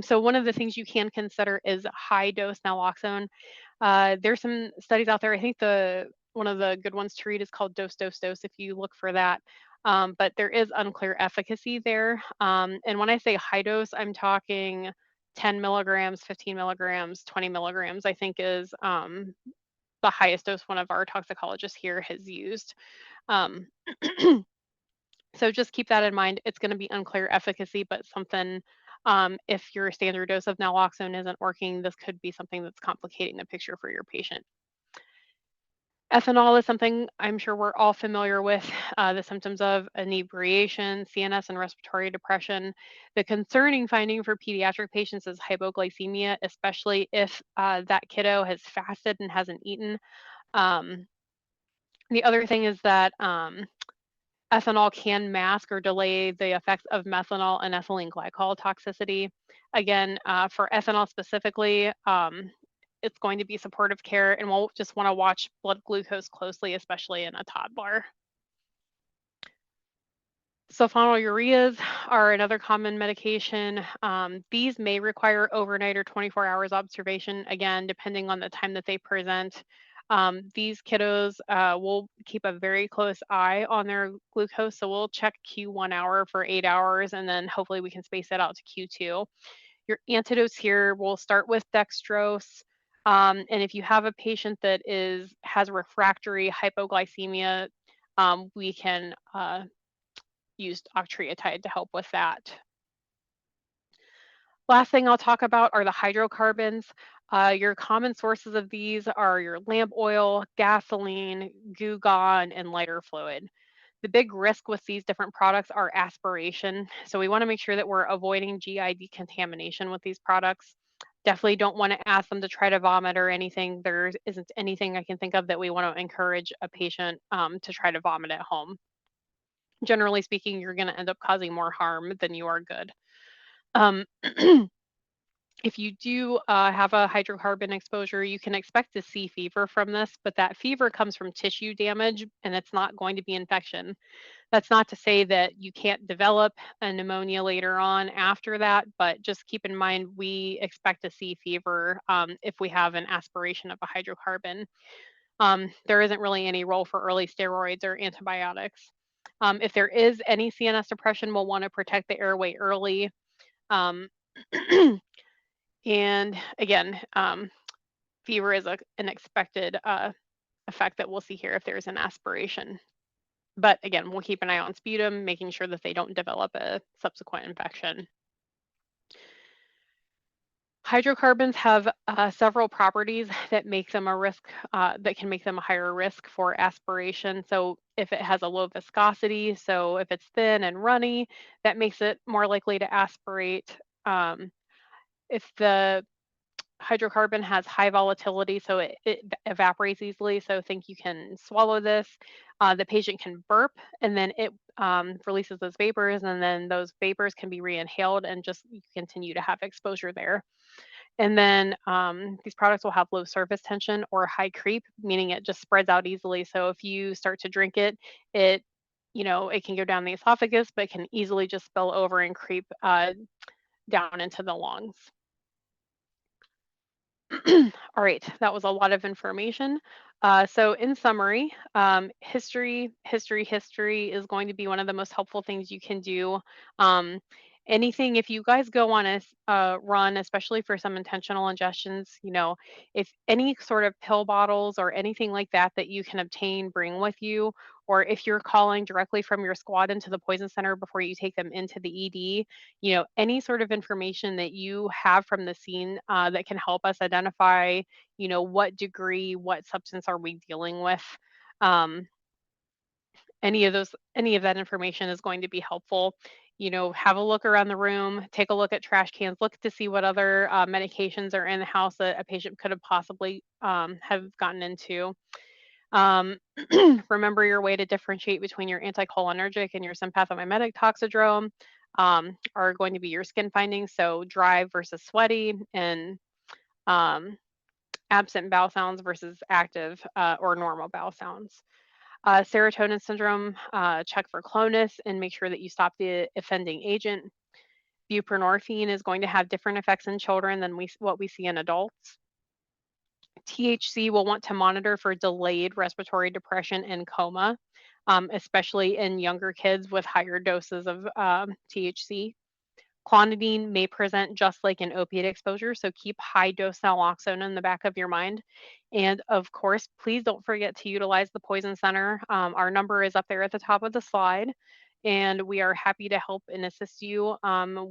S2: So one of the things you can consider is high dose naloxone. There's some studies out there. I think one of the good ones to read is called Dose if you look for that. But there is unclear efficacy there. And when I say high dose, I'm talking 10 milligrams, 15 milligrams, 20 milligrams, I think is the highest dose one of our toxicologists here has used. So just keep that in mind. It's going to be unclear efficacy, but something, if your standard dose of naloxone isn't working, this could be something that's complicating the picture for your patient. Ethanol is something I'm sure we're all familiar with, the symptoms of inebriation, CNS and respiratory depression. The concerning finding for pediatric patients is hypoglycemia, especially if that kiddo has fasted and hasn't eaten. The other thing is that ethanol can mask or delay the effects of methanol and ethylene glycol toxicity. Again, for ethanol specifically, it's going to be supportive care, and we'll just want to watch blood glucose closely, especially in a toddler. Sulfonylureas are another common medication. These may require overnight or 24 hours observation, again, depending on the time that they present. These kiddos will keep a very close eye on their glucose. So we'll check Q1 hour for 8 hours, and then hopefully we can space that out to Q2. Your antidotes here will start with dextrose. And if you have a patient that has refractory hypoglycemia, we can use octreotide to help with that. Last thing I'll talk about are the hydrocarbons. Your common sources of these are your lamp oil, gasoline, goo gone, and lighter fluid. The big risk with these different products are aspiration. So we want to make sure that we're avoiding GI decontamination with these products. Definitely don't want to ask them to try to vomit or anything. There isn't anything I can think of that we want to encourage a patient to try to vomit at home. Generally speaking, you're going to end up causing more harm than you are good. If you do have a hydrocarbon exposure, you can expect to see fever from this, but that fever comes from tissue damage and it's not going to be infection. That's not to say that you can't develop a pneumonia later on after that, but just keep in mind we expect to see fever if we have an aspiration of a hydrocarbon. There isn't really any role for early steroids or antibiotics. If there is any CNS depression, we'll want to protect the airway early. And again, fever is an expected effect that we'll see here if there's an aspiration. But again, we'll keep an eye on sputum, making sure that they don't develop a subsequent infection. Hydrocarbons have several properties that make them a risk, that can make them a higher risk for aspiration. So if it has a low viscosity, so if it's thin and runny, that makes it more likely to aspirate. If the hydrocarbon has high volatility, so it evaporates easily, so think you can swallow this. The patient can burp, and then it releases those vapors, and then those vapors can be re-inhaled and just continue to have exposure there. And then these products will have low surface tension or high creep, meaning it just spreads out easily. So if you start to drink it, it can go down the esophagus, but can easily just spill over and creep down into the lungs. All right, that was a lot of information. So in summary, history is going to be one of the most helpful things you can do. Anything, if you guys go on a run, especially for some intentional ingestions, if any sort of pill bottles or anything like that that you can obtain, bring with you, or if you're calling directly from your squad into the poison center before you take them into the ED, any sort of information that you have from the scene that can help us identify, what degree, what substance are we dealing with. Any of that information is going to be helpful. Have a look around the room, take a look at trash cans, look to see what other medications are in the house that a patient could have possibly have gotten into. Remember your way to differentiate between your anticholinergic and your sympathomimetic toxidrome are going to be your skin findings, so dry versus sweaty, and absent bowel sounds versus active or normal bowel sounds. Serotonin syndrome, check for clonus and make sure that you stop the offending agent. Buprenorphine is going to have different effects in children than what we see in adults. THC will want to monitor for delayed respiratory depression and coma, especially in younger kids with higher doses of THC. Clonidine may present just like an opiate exposure, so keep high dose naloxone in the back of your mind. And of course, please don't forget to utilize the Poison Center. Our number is up there at the top of the slide, and we are happy to help and assist you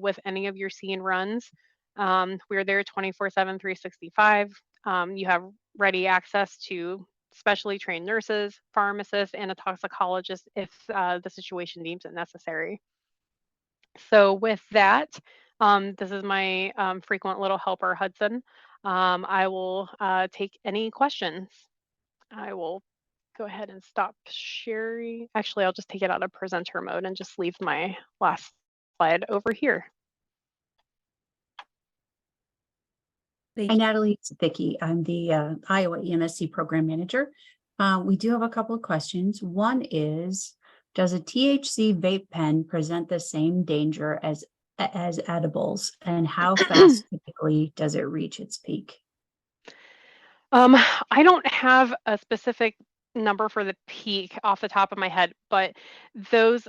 S2: with any of your scene runs. We're there 24/7, 365. You have ready access to specially trained nurses, pharmacists, and a toxicologist if the situation deems it necessary. So with that, this is my frequent little helper, Hudson. I will take any questions. I will go ahead and stop sharing. Actually, I'll just take it out of presenter mode and just leave my last slide over here.
S3: Hi, Natalie, it's Vicki. I'm the Iowa EMSC program manager. We do have a couple of questions. One is, Does a THC vape pen present the same danger as edibles, and how fast typically does it reach its peak?
S2: I don't have a specific number for the peak off the top of my head, but those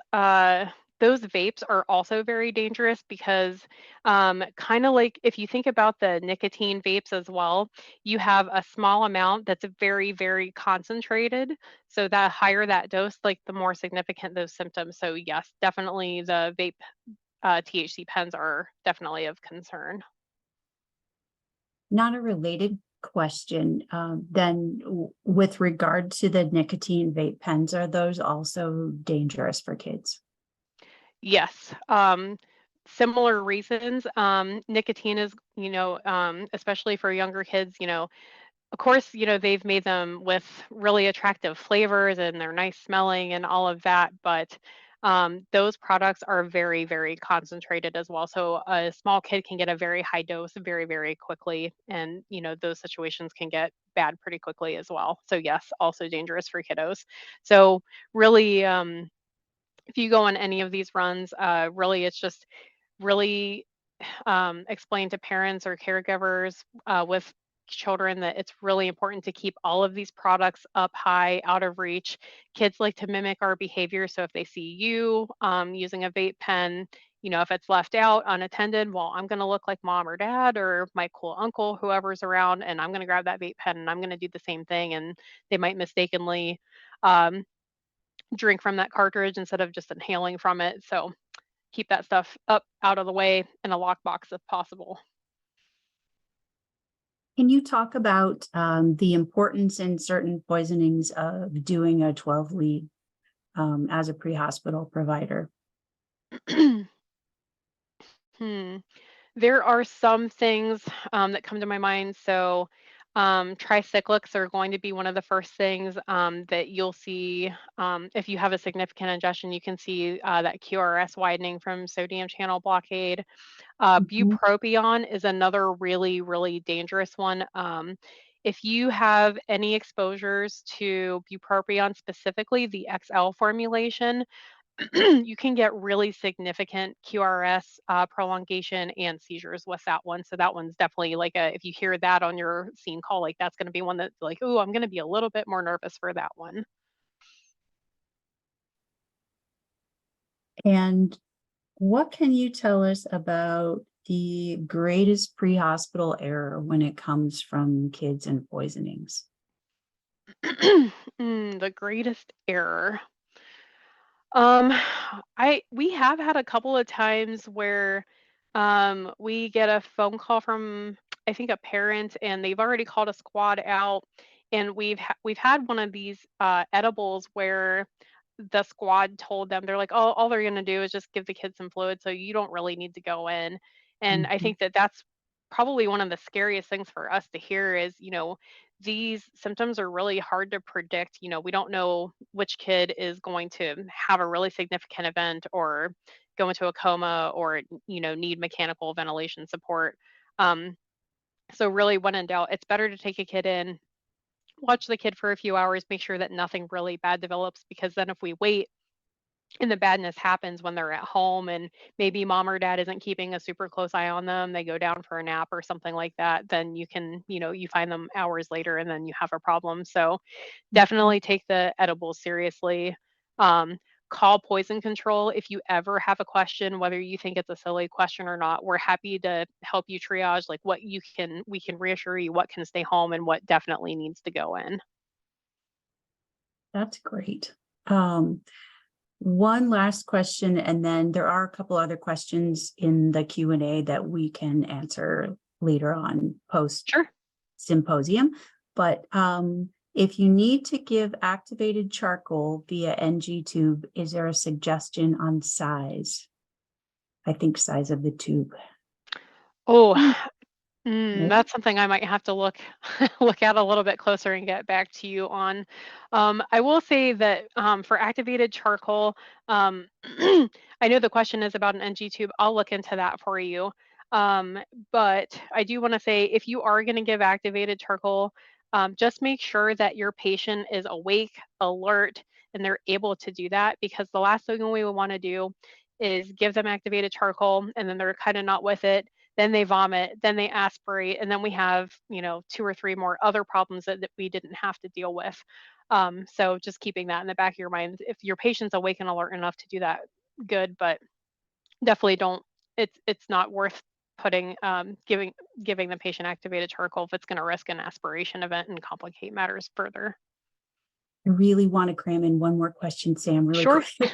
S2: those vapes are also very dangerous because kind of like if you think about the nicotine vapes as well, you have a small amount that's very, very concentrated. So that higher that dose, like the more significant those symptoms. So yes, definitely the vape THC pens are definitely of concern.
S3: Not a related question. Then with regard to the nicotine vape pens, are those also dangerous for kids?
S2: Yes. Similar reasons. Nicotine is, especially for younger kids, of course, they've made them with really attractive flavors and they're nice smelling and all of that, but those products are very, very concentrated as well. So a small kid can get a very high dose very, very quickly. And, those situations can get bad pretty quickly as well. So yes, also dangerous for kiddos. So really, if you go on any of these runs, really, it's just really explain to parents or caregivers with children that it's really important to keep all of these products up high, out of reach. Kids like to mimic our behavior. So if they see you using a vape pen, if it's left out unattended, well, I'm going to look like mom or dad or my cool uncle, whoever's around, and I'm going to grab that vape pen and I'm going to do the same thing. And they might mistakenly um, drink from that cartridge instead of just inhaling from it. So keep that stuff up out of the way in a lockbox if possible.
S3: Can you talk about the importance in certain poisonings of doing a 12 lead as a pre-hospital provider?
S2: Hmm. There are some things that come to my mind. So tricyclics are going to be one of the first things that you'll see if you have a significant ingestion. You can see that QRS widening from sodium channel blockade.
S3: Mhm.
S2: Bupropion is another really, really dangerous one. If you have any exposures to bupropion, specifically the XL formulation, you can get really significant QRS prolongation and seizures with that one. So that one's definitely like if you hear that on your scene call, like that's going to be one that's like, oh, I'm going to be a little bit more nervous for that one.
S3: And what can you tell us about the greatest pre-hospital error when it comes from kids and poisonings?
S2: The greatest error. Um, we have had a couple of times where we get a phone call from I think a parent and they've already called a squad out and we've had one of these edibles where the squad told them they're like, oh, all they're going to do is just give the kids some fluid so you don't really need to go in. And I
S3: Mhm.
S2: think that that's probably one of the scariest things for us to hear is, these symptoms are really hard to predict. We don't know which kid is going to have a really significant event or go into a coma or, need mechanical ventilation support. Um, so really when in doubt, it's better to take a kid in, watch the kid for a few hours, make sure that nothing really bad develops, because then if we wait and the badness happens when they're at home and maybe mom or dad isn't keeping a super close eye on them, they go down for a nap or something like that, then you can, you find them hours later and then you have a problem. So
S3: Mhm.
S2: definitely take the edibles seriously. Um, Call poison control if you ever have a question, whether you think it's a silly question or not. We're happy to help you triage like we can reassure you what can stay home and what definitely needs to go in.
S3: That's great. One last question, and then there are a couple other questions in the Q&A that we can answer later on post
S2: Sure.
S3: symposium. But if you need to give activated charcoal via NG tube, is there a suggestion on size? I think size of the tube.
S2: Oh,
S3: Nope.
S2: that's something I might have to look look at a little bit closer and get back to you on. I will say that for activated charcoal, um, I know the question is about an NG tube. I'll look into that for you. Um, but I do want to say if you are going to give activated charcoal, just make sure that your patient is awake, alert, and they're able to do that, because the last thing we would want to do is give them activated charcoal and then they're kind of not with it. Then they vomit, then they aspirate, and then we have, 2 or 3 more other problems that we didn't have to deal with. So just keeping that in the back of your mind. If your patient's awake and alert enough to do that, good, but definitely don't, it's not worth putting, giving the patient activated charcoal if it's going to risk an aspiration event and complicate matters further.
S3: I really want to cram in one more question, Sam, really
S2: Sure.
S3: quick.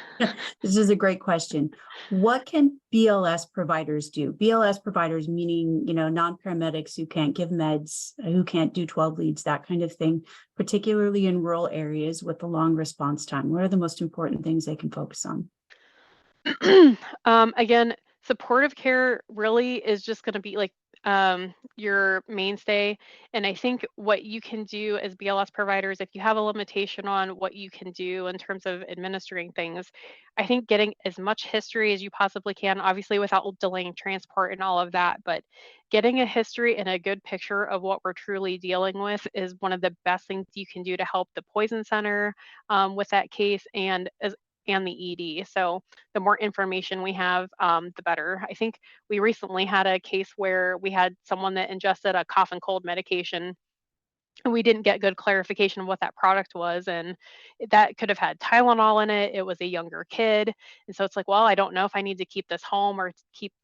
S3: This is a great question. What can BLS providers do? BLS providers meaning, non-paramedics who can't give meds, who can't do 12 leads, that kind of thing, particularly in rural areas with the long response time. What are the most important things they can focus on?
S2: Again, supportive care really is just going to be like your mainstay. And I think what you can do as BLS providers, if you have a limitation on what you can do in terms of administering things, I think getting as much history as you possibly can, obviously without delaying transport and all of that, but getting a history and a good picture of what we're truly dealing with is one of the best things you can do to help the poison center with that case and the ED. So the more information we have, the better. I think we recently had a case where we had someone that ingested a cough and cold medication, and we didn't get good clarification of what that product was. And that could have had Tylenol in it. It was a younger kid. And so it's like, well, I don't know if I need to keep this home or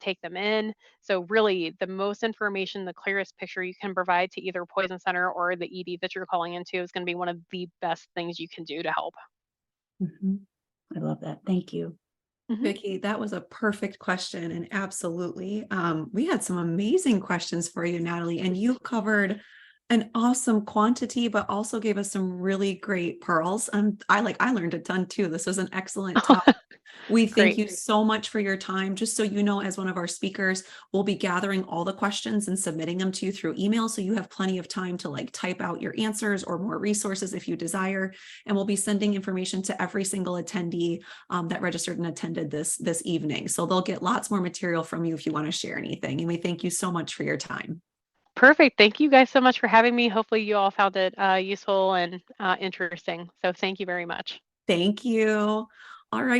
S2: take them in. So really the most information, the clearest picture you can provide to either poison center or the ED that you're calling into is going to be one of the best things you can do to help.
S3: Mm-hmm. I love that. Thank you.
S1: Vicki, that was a perfect question. And absolutely. We had some amazing questions for you, Natalie, and you covered an awesome quantity, but also gave us some really great pearls. I learned a ton too. This was an excellent talk. We thank
S2: Great.
S1: you so much for your time. Just so you know, as one of our speakers, we'll be gathering all the questions and submitting them to you through email. So you have plenty of time to type out your answers or more resources if you desire. And we'll be sending information to every single attendee that registered and attended this evening. So they'll get lots more material from you if you want to share anything. And we thank you so much for your time.
S2: Perfect. Thank you guys so much for having me. Hopefully you all found it useful and interesting. So thank you very much.
S1: Thank you. All right.